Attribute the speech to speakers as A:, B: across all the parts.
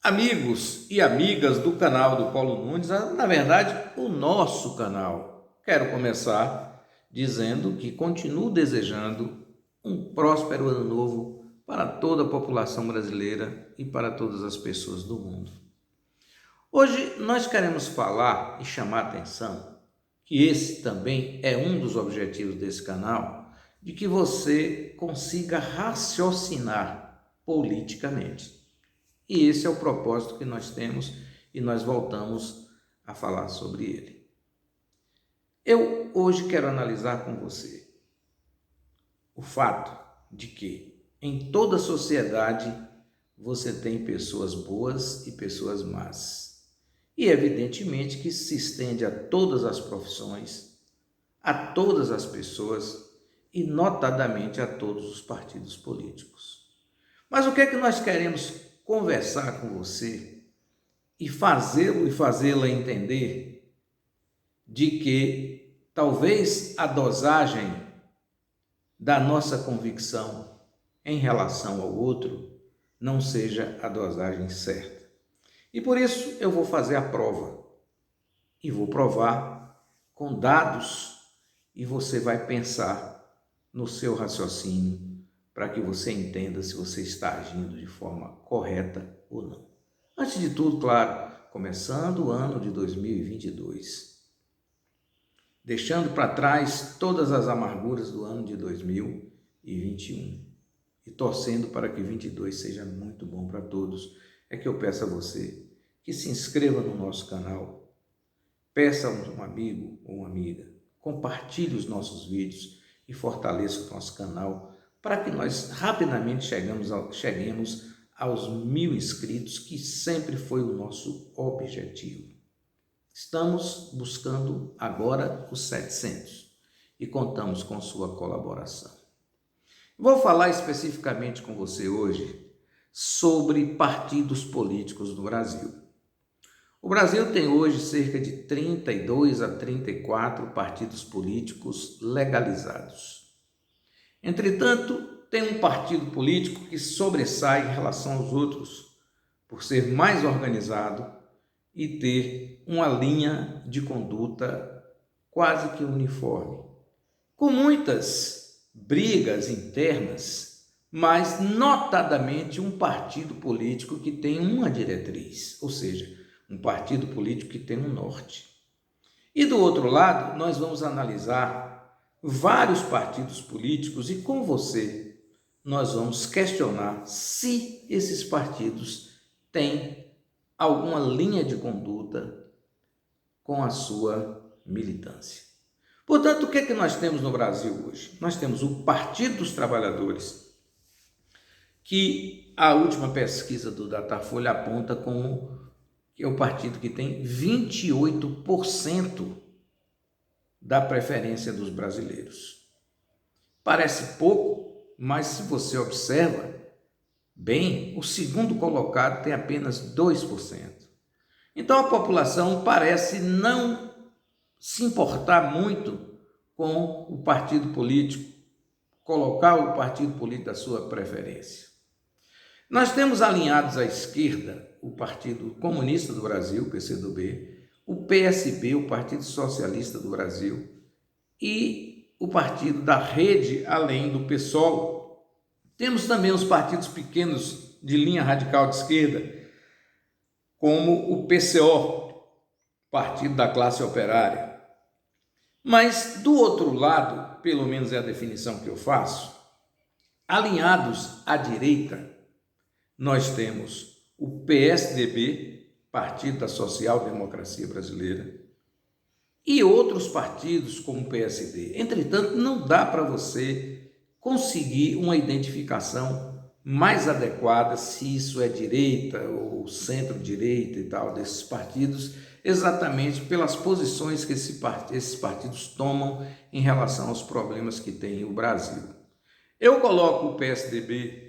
A: Amigos e amigas do canal do Paulo Nunes, na verdade, o nosso canal. Quero começar dizendo que continuo desejando um próspero ano novo para toda a população brasileira e para todas as pessoas do mundo. Hoje nós queremos falar e chamar a atenção que esse também é um dos objetivos desse canal, de que você consiga raciocinar politicamente. E esse é o propósito que nós temos e nós voltamos a falar sobre ele. Eu hoje quero analisar com você o fato de que em toda sociedade você tem pessoas boas e pessoas más. E evidentemente que se estende a todas as profissões, a todas as pessoas e notadamente a todos os partidos políticos. Mas o que é que nós queremos conversar com você e fazê-lo e fazê-la entender de que talvez a dosagem da nossa convicção em relação ao outro não seja a dosagem certa. E por isso eu vou fazer a prova e vou provar com dados e você vai pensar no seu raciocínio para que você entenda se você está agindo de forma correta ou não. Antes de tudo, claro, começando o ano de 2022, deixando para trás todas as amarguras do ano de 2021 e torcendo para que 2022 seja muito bom para todos, é que eu peço a você que se inscreva no nosso canal, peça a um amigo ou uma amiga, compartilhe os nossos vídeos e fortaleça o nosso canal para que nós rapidamente cheguemos aos 1000 inscritos, que sempre foi o nosso objetivo. Estamos buscando agora os 700 e contamos com sua colaboração. Vou falar especificamente com você hoje sobre partidos políticos no Brasil. O Brasil tem hoje cerca de 32 a 34 partidos políticos legalizados. Entretanto, tem um partido político que sobressai em relação aos outros, por ser mais organizado e ter uma linha de conduta quase que uniforme, com muitas brigas internas, mas notadamente um partido político que tem uma diretriz, ou seja, um partido político que tem um norte. E do outro lado, nós vamos analisar vários partidos políticos e com você nós vamos questionar se esses partidos têm alguma linha de conduta com a sua militância. Portanto, o que é que nós temos no Brasil hoje? Nós temos o Partido dos Trabalhadores, que a última pesquisa do Datafolha aponta como que é o partido que tem 28% da preferência dos brasileiros. Parece pouco, mas se você observa bem, o segundo colocado tem apenas 2%. Então a população parece não se importar muito com o partido político, colocar o partido político da sua preferência. Nós temos alinhados à esquerda o Partido Comunista do Brasil, PCdoB, o PSB, o Partido Socialista do Brasil, e o partido da Rede, além do PSOL. Temos também os partidos pequenos de linha radical de esquerda, como o PCO, Partido da Classe Operária. Mas, do outro lado, pelo menos é a definição que eu faço, alinhados à direita, nós temos o PSDB, Partido da Social Democracia Brasileira, e outros partidos como o PSD. Entretanto, não dá para você conseguir uma identificação mais adequada se isso é direita ou centro-direita e tal, desses partidos, exatamente pelas posições que esses partidos tomam em relação aos problemas que tem o Brasil. Eu coloco o PSDB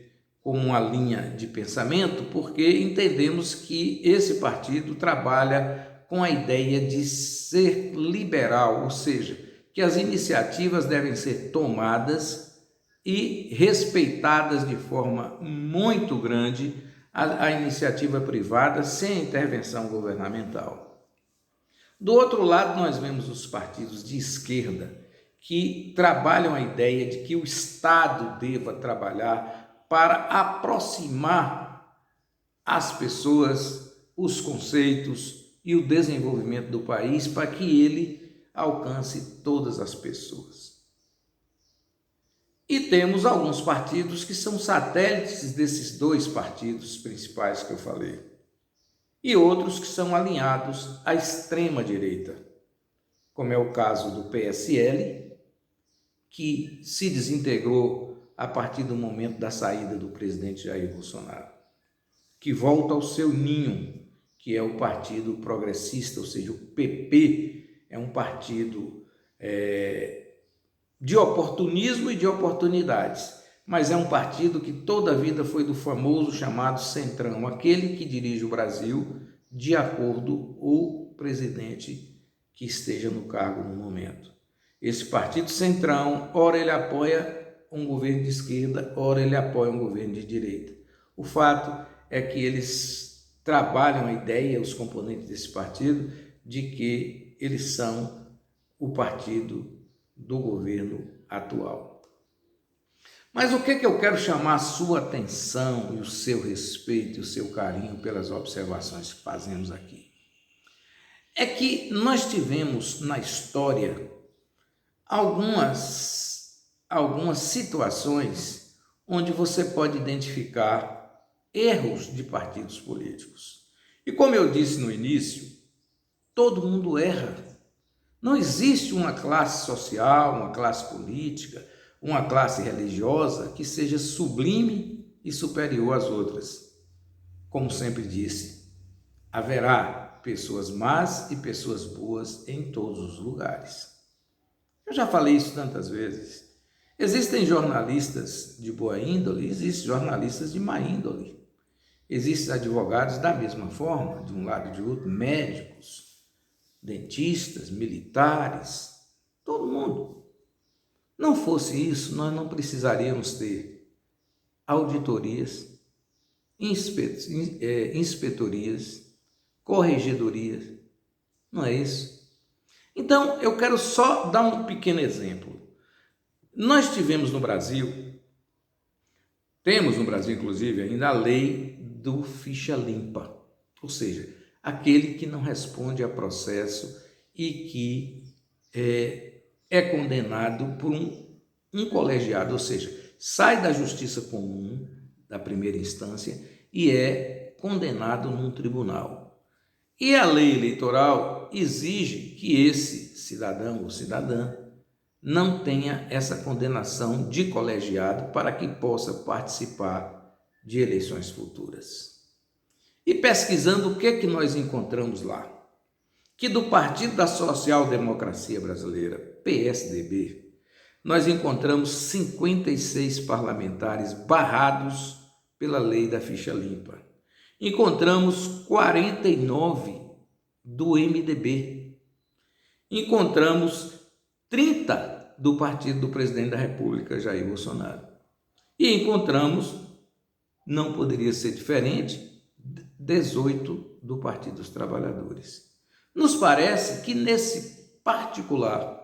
A: como uma linha de pensamento porque entendemos que esse partido trabalha com a ideia de ser liberal, ou seja, que as iniciativas devem ser tomadas e respeitadas de forma muito grande a iniciativa privada sem a intervenção governamental. Do outro lado, nós vemos os partidos de esquerda que trabalham a ideia de que o Estado deva trabalhar para aproximar as pessoas, os conceitos e o desenvolvimento do país para que ele alcance todas as pessoas. E temos alguns partidos que são satélites desses dois partidos principais que eu falei. E outros que são alinhados à extrema-direita, como é o caso do PSL, que se desintegrou a partir do momento da saída do presidente Jair Bolsonaro, que volta ao seu ninho, que é o Partido Progressista, ou seja, o PP é um partido de oportunismo e de oportunidades, mas é um partido que toda a vida foi do famoso chamado Centrão, aquele que dirige o Brasil de acordo com o presidente que esteja no cargo no momento. Esse partido Centrão, ora ele apoia um governo de esquerda, ora ele apoia um governo de direita. O fato é que eles trabalham a ideia, os componentes desse partido, de que eles são o partido do governo atual. Mas o que eu quero chamar a sua atenção e o seu respeito e o seu carinho pelas observações que fazemos aqui? É que nós tivemos na história algumas situações onde você pode identificar erros de partidos políticos. E como eu disse no início, todo mundo erra. Não existe uma classe social, uma classe política, uma classe religiosa que seja sublime e superior às outras. Como sempre disse, haverá pessoas más e pessoas boas em todos os lugares. Eu já falei isso tantas vezes. Existem jornalistas de boa índole, existem jornalistas de má índole. Existem advogados da mesma forma, de um lado e de outro, médicos, dentistas, militares, todo mundo. Não fosse isso, nós não precisaríamos ter auditorias, inspetorias, corregedorias, não é isso? Então, eu quero só dar um pequeno exemplo. Nós temos no Brasil inclusive ainda a lei do ficha limpa, ou seja, aquele que não responde a processo e que é condenado por um colegiado, ou seja, sai da justiça comum, da primeira instância, e é condenado num tribunal. E a lei eleitoral exige que esse cidadão ou cidadã não tenha essa condenação de colegiado para que possa participar de eleições futuras. E pesquisando, o que é que nós encontramos lá? Que do Partido da Social Democracia Brasileira, PSDB, nós encontramos 56 parlamentares barrados pela lei da ficha limpa. Encontramos 49 do MDB. Encontramos 30 do partido do presidente da República, Jair Bolsonaro. E encontramos, não poderia ser diferente, 18 do Partido dos Trabalhadores. Nos parece que nesse particular,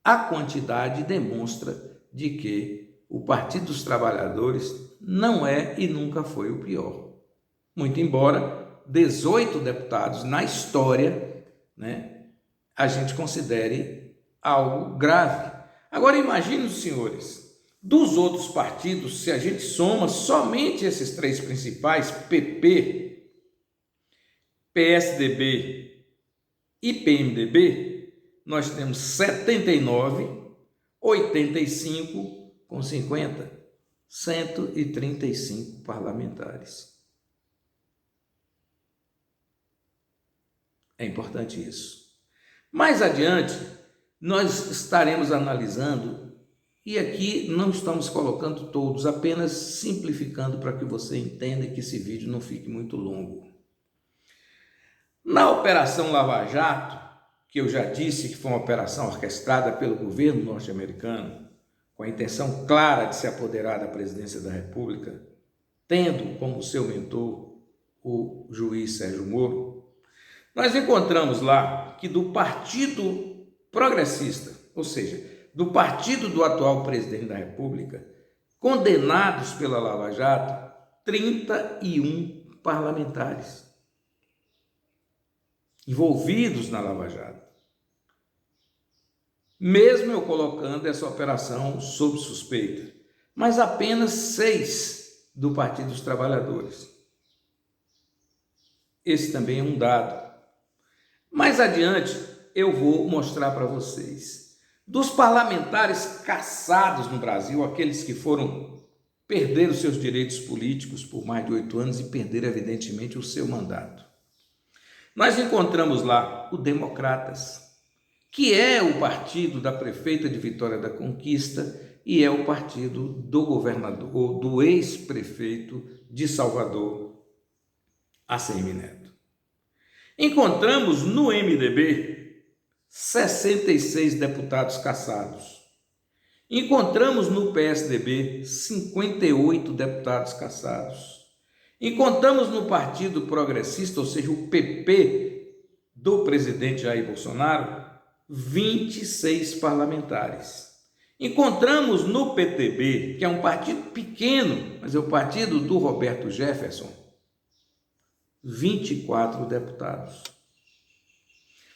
A: a quantidade demonstra de que o Partido dos Trabalhadores não é e nunca foi o pior. Muito embora 18 deputados na história, a gente considere algo grave. Agora imagine os senhores, dos outros partidos, se a gente soma somente esses três principais, PP, PSDB e PMDB, nós temos 79, 85 com 50, 135 parlamentares. É importante isso. Mais adiante, nós estaremos analisando, e aqui não estamos colocando todos, apenas simplificando para que você entenda que esse vídeo não fique muito longo. Na Operação Lava Jato, que eu já disse que foi uma operação orquestrada pelo governo norte-americano, com a intenção clara de se apoderar da presidência da República, tendo como seu mentor o juiz Sérgio Moro, nós encontramos lá que do Partido Progressista, ou seja, do partido do atual presidente da República, condenados pela Lava Jato, 31 parlamentares envolvidos na Lava Jato. Mesmo eu colocando essa operação sob suspeita, mas apenas 6 do Partido dos Trabalhadores. Esse também é um dado. Mais adiante eu vou mostrar para vocês. Dos parlamentares caçados no Brasil, aqueles que perderam seus direitos políticos por mais de 8 anos e perderam, evidentemente, o seu mandato. Nós encontramos lá o Democratas, que é o partido da prefeita de Vitória da Conquista e é o partido do governador, ou do ex-prefeito de Salvador, ACM Neto. Encontramos no MDB 66 deputados cassados. Encontramos no PSDB 58 deputados cassados. Encontramos no Partido Progressista, ou seja, o PP do presidente Jair Bolsonaro, 26 parlamentares. Encontramos no PTB, que é um partido pequeno, mas é o partido do Roberto Jefferson, 24 deputados.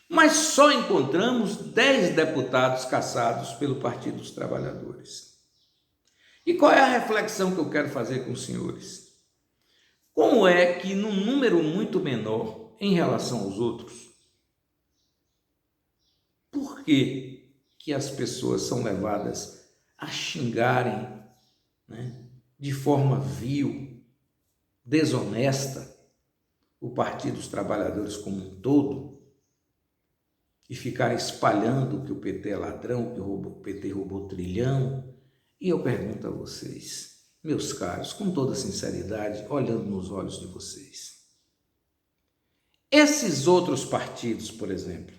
A: Mas só encontramos 10 deputados cassados pelo Partido dos Trabalhadores. E qual é a reflexão que eu quero fazer com os senhores? Como é que, num número muito menor em relação aos outros, por que as pessoas são levadas a xingarem, de forma vil, desonesta, o Partido dos Trabalhadores como um todo, e ficar espalhando que o PT é ladrão, que o PT roubou trilhão? E eu pergunto a vocês, meus caros, com toda sinceridade, olhando nos olhos de vocês, esses outros partidos, por exemplo,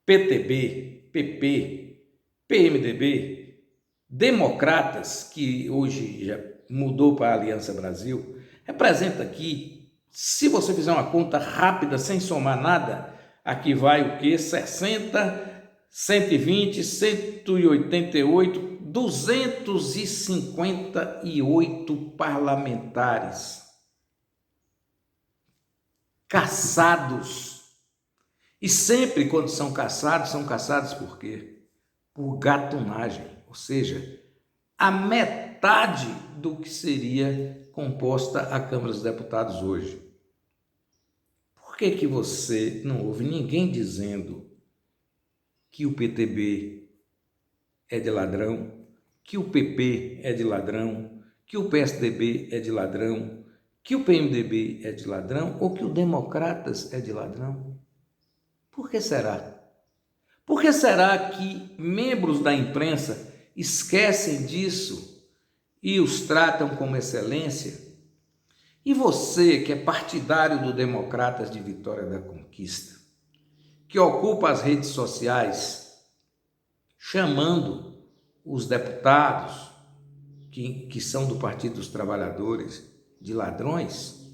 A: PTB, PP, PMDB, Democratas, que hoje já mudou para a Aliança Brasil, representa aqui, se você fizer uma conta rápida, sem somar nada, aqui vai o quê? 60, 120, 188, 258 parlamentares caçados. E sempre quando são caçados por quê? Por gatunagem, ou seja, a metade do que seria composta a Câmara dos Deputados hoje. Por que você não ouve ninguém dizendo que o PTB é de ladrão, que o PP é de ladrão, que o PSDB é de ladrão, que o PMDB é de ladrão ou que o Democratas é de ladrão? Por que será? Por que será que membros da imprensa esquecem disso e os tratam como excelência? E você, que é partidário do Democratas de Vitória da Conquista, que ocupa as redes sociais chamando os deputados que são do Partido dos Trabalhadores de ladrões,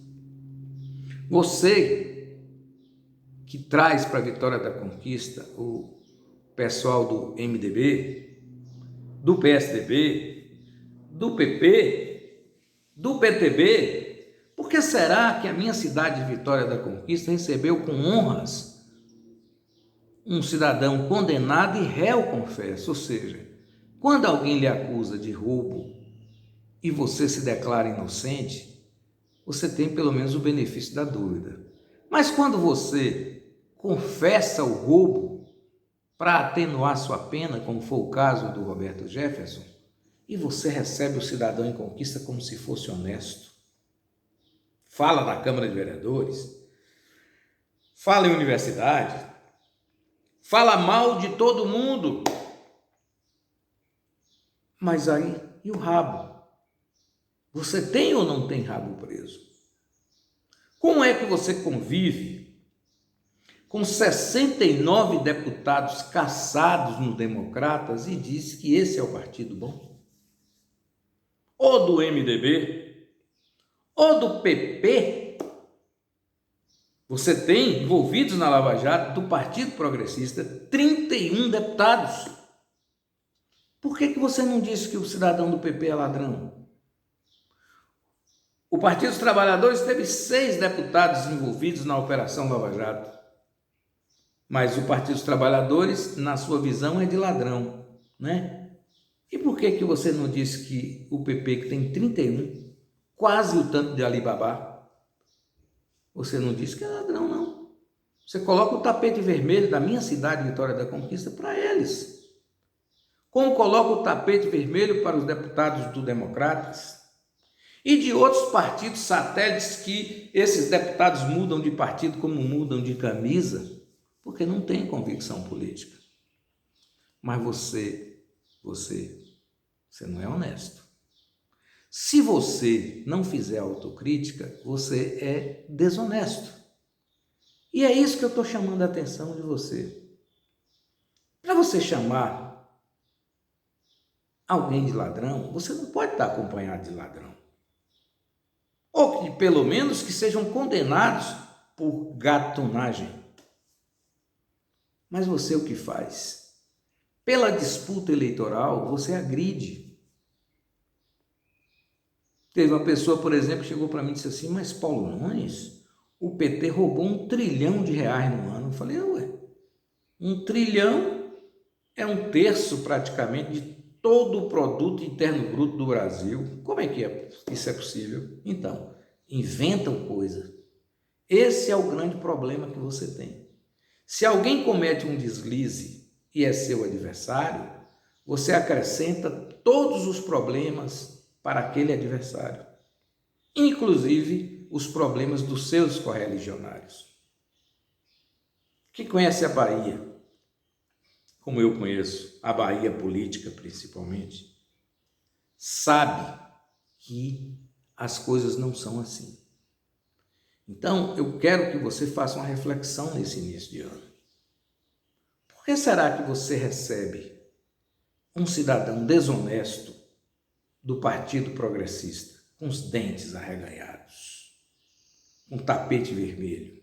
A: você que traz para a Vitória da Conquista o pessoal do MDB, do PSDB, do PP, do PTB, por que será que a minha cidade de Vitória da Conquista recebeu com honras um cidadão condenado e réu confesso? Ou seja, quando alguém lhe acusa de roubo e você se declara inocente, você tem pelo menos o benefício da dúvida. Mas quando você confessa o roubo para atenuar sua pena, como foi o caso do Roberto Jefferson, e você recebe o cidadão em conquista como se fosse honesto, fala na Câmara de Vereadores, fala em universidade, fala mal de todo mundo, mas aí, e o rabo? Você tem ou não tem rabo preso? Como é que você convive com 69 deputados caçados no Democratas e diz que esse é o partido bom? Ou do MDB, ou do PP, você tem envolvidos na Lava Jato do Partido Progressista 31 deputados. Por que você não disse que o cidadão do PP é ladrão? O Partido dos Trabalhadores teve 6 deputados envolvidos na Operação Lava Jato. Mas o Partido dos Trabalhadores, na sua visão, é de ladrão, né? E por que você não disse que o PP, que tem 31, quase o tanto de Alibaba, você não disse que é ladrão, não? Você coloca o tapete vermelho da minha cidade, Vitória da Conquista, para eles. Como coloca o tapete vermelho para os deputados do Democratas e de outros partidos satélites que esses deputados mudam de partido como mudam de camisa, porque não tem convicção política. Mas você não é honesto. Se você não fizer autocrítica, você é desonesto. E é isso que eu estou chamando a atenção de você. Para você chamar alguém de ladrão, você não pode estar acompanhado de ladrão. Ou que, pelo menos, que sejam condenados por gatunagem. Mas você o que faz? Pela disputa eleitoral, você agride. Teve uma pessoa, por exemplo, que chegou para mim e disse assim, mas Paulo Nunes, o PT roubou R$1 trilhão no ano. Eu falei, ué, 1 trilhão é 1/3 praticamente de todo o produto interno bruto do Brasil. Como é que isso é possível? Então, inventam coisa. Esse é o grande problema que você tem. Se alguém comete um deslize e é seu adversário, você acrescenta todos os problemas para aquele adversário, inclusive os problemas dos seus correligionários. Quem conhece a Bahia, como eu conheço, a Bahia política principalmente, sabe que as coisas não são assim. Então, eu quero que você faça uma reflexão nesse início de ano. Por que será que você recebe um cidadão desonesto do Partido Progressista, com os dentes arreganhados, com tapete vermelho,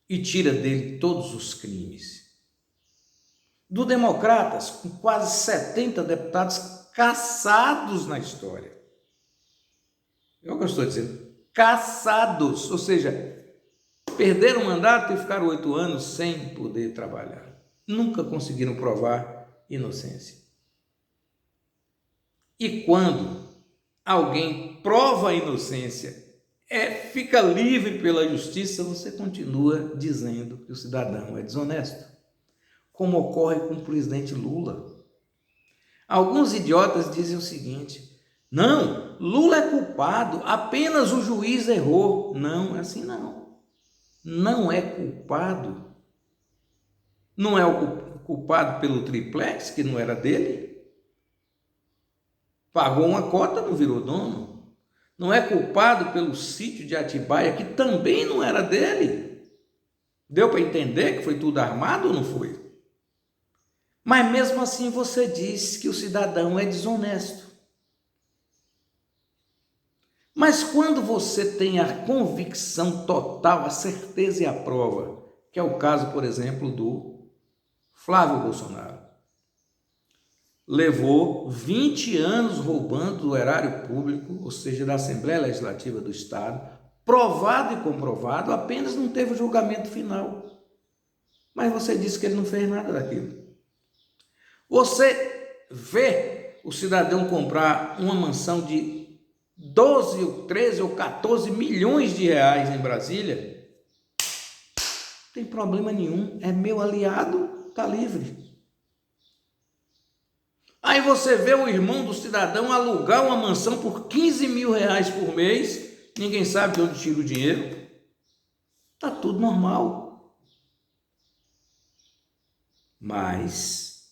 A: e tira dele todos os crimes? Do Democratas, com quase 70 deputados cassados na história. É o que eu estou dizendo. Cassados, ou seja, perderam o mandato e ficaram 8 anos sem poder trabalhar. Nunca conseguiram provar inocência. E quando alguém prova a inocência, fica livre pela justiça, você continua dizendo que o cidadão é desonesto, como ocorre com o presidente Lula. Alguns idiotas dizem o seguinte, não, Lula é culpado, apenas o juiz errou. Não, é assim não. Não é culpado. Não é o culpado pelo triplex, que não era dele. Pagou uma cota, não virou dono. Não é culpado pelo sítio de Atibaia, que também não era dele. Deu para entender que foi tudo armado ou não foi? Mas mesmo assim você diz que o cidadão é desonesto. Mas quando você tem a convicção total, a certeza e a prova, que é o caso, por exemplo, do Flávio Bolsonaro, levou 20 anos roubando do erário público, ou seja, da Assembleia Legislativa do Estado, provado e comprovado, apenas não teve o julgamento final. Mas você disse que ele não fez nada daquilo. Você vê o cidadão comprar uma mansão de 12, ou 13 ou 14 milhões de reais em Brasília? Não tem problema nenhum, é meu aliado, está livre. Aí você vê o irmão do cidadão alugar uma mansão por 15 mil reais por mês, ninguém sabe de onde tira o dinheiro. Está tudo normal. Mas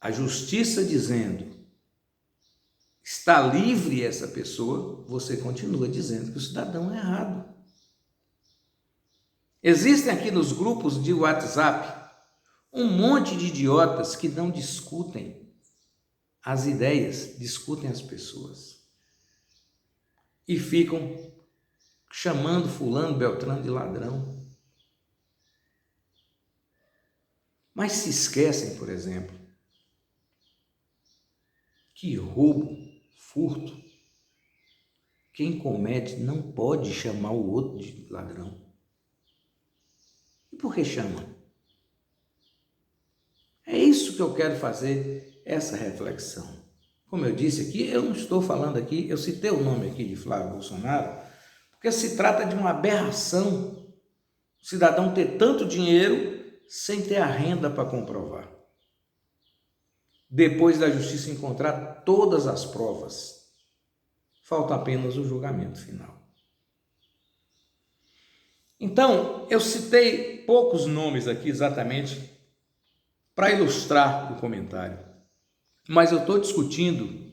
A: a justiça dizendo está livre essa pessoa, você continua dizendo que o cidadão é errado. Existem aqui nos grupos de WhatsApp um monte de idiotas que não discutem as ideias, discutem as pessoas. e ficam chamando fulano, beltrano de ladrão. Mas se esquecem, por exemplo, que roubo, furto, quem comete não pode chamar o outro de ladrão. E por que chama? É isso que eu quero fazer, essa reflexão. Como eu disse aqui, eu não estou falando aqui, eu citei o nome aqui de Flávio Bolsonaro, porque se trata de uma aberração o cidadão ter tanto dinheiro sem ter a renda para comprovar. Depois da justiça encontrar todas as provas, falta apenas o julgamento final. Então, eu citei poucos nomes aqui exatamente para ilustrar o comentário, mas eu estou discutindo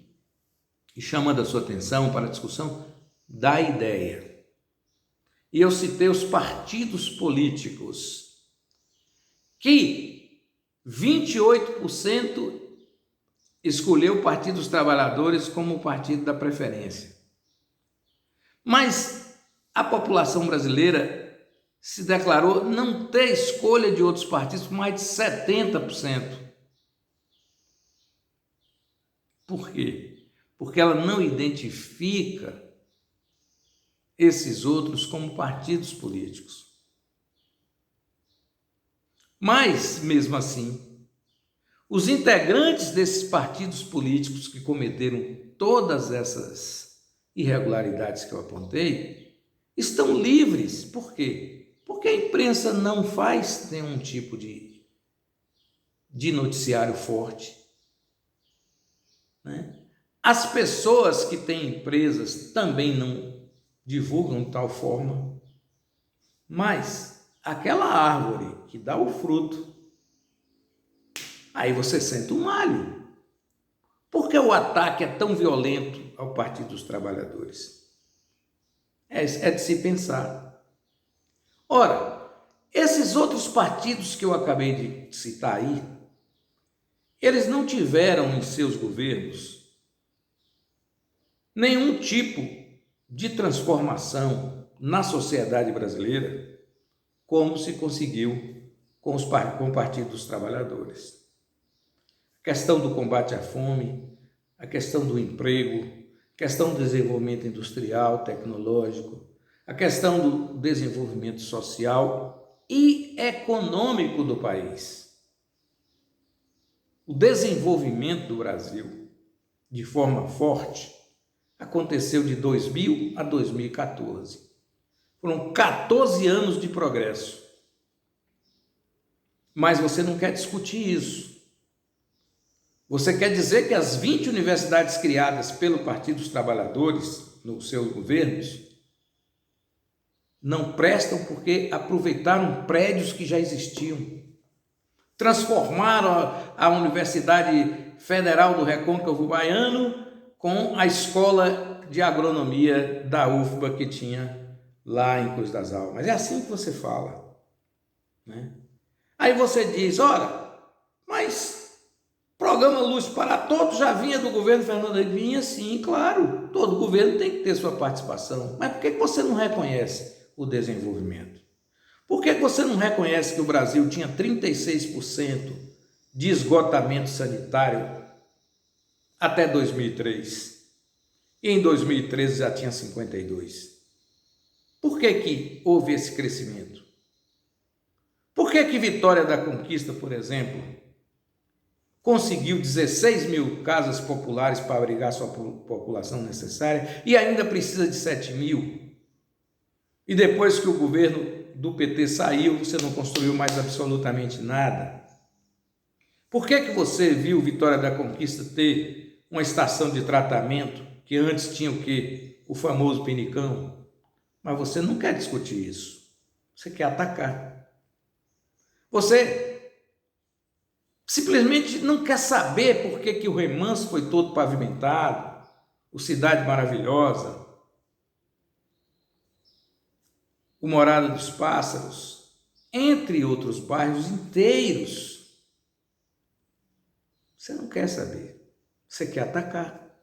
A: e chamando a sua atenção para a discussão da ideia. E eu citei os partidos políticos, que 28% escolheu o Partido dos Trabalhadores como o partido da preferência. Mas a população brasileira se declarou não ter escolha de outros partidos por mais de 70%. Por quê? Porque ela não identifica esses outros como partidos políticos. Mas, mesmo assim, os integrantes desses partidos políticos que cometeram todas essas irregularidades que eu apontei estão livres. Por quê? Porque a imprensa não faz nenhum tipo de noticiário forte, né? As pessoas que têm empresas também não divulgam de tal forma, mas aquela árvore que dá o fruto, aí você sente um alho. Por que o ataque é tão violento ao Partido dos Trabalhadores? É de se pensar. Ora, esses outros partidos que eu acabei de citar aí, eles não tiveram em seus governos nenhum tipo de transformação na sociedade brasileira como se conseguiu com o Partido dos Trabalhadores. A questão do combate à fome, a questão do emprego, a questão do desenvolvimento industrial, tecnológico, a questão do desenvolvimento social e econômico do país. O desenvolvimento do Brasil, de forma forte, aconteceu de 2000 a 2014. Foram 14 anos de progresso. Mas você não quer discutir isso. Você quer dizer que as 20 universidades criadas pelo Partido dos Trabalhadores nos seus governos não prestam porque aproveitaram prédios que já existiam. Transformaram a Universidade Federal do Recôncavo Baiano com a Escola de Agronomia da UFBA que tinha lá em Cruz das Almas. É assim que você fala, né? Aí você diz, ora, mas programa Luz para Todos já vinha do governo Fernando Henrique? Vinha sim, claro, todo governo tem que ter sua participação. Mas por que você não reconhece o desenvolvimento? Por que você não reconhece que o Brasil tinha 36% de esgotamento sanitário até 2003? E em 2013 já tinha 52%. Por que houve esse crescimento? Por que Vitória da Conquista, por exemplo, conseguiu 16 mil casas populares para abrigar sua população necessária e ainda precisa de 7 mil? E depois que o governo do PT saiu, você não construiu mais absolutamente nada? Por que você viu Vitória da Conquista ter uma estação de tratamento que antes tinha o quê? O famoso pinicão? Mas você não quer discutir isso. Você quer atacar. Você simplesmente não quer saber por que o Remanso foi todo pavimentado, o Cidade Maravilhosa, o Morada dos Pássaros, entre outros bairros inteiros. Você não quer saber. Você quer atacar.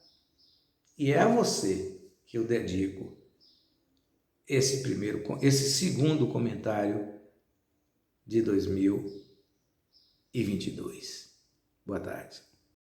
A: E é a você que eu dedico esse segundo comentário de 2022. Boa tarde.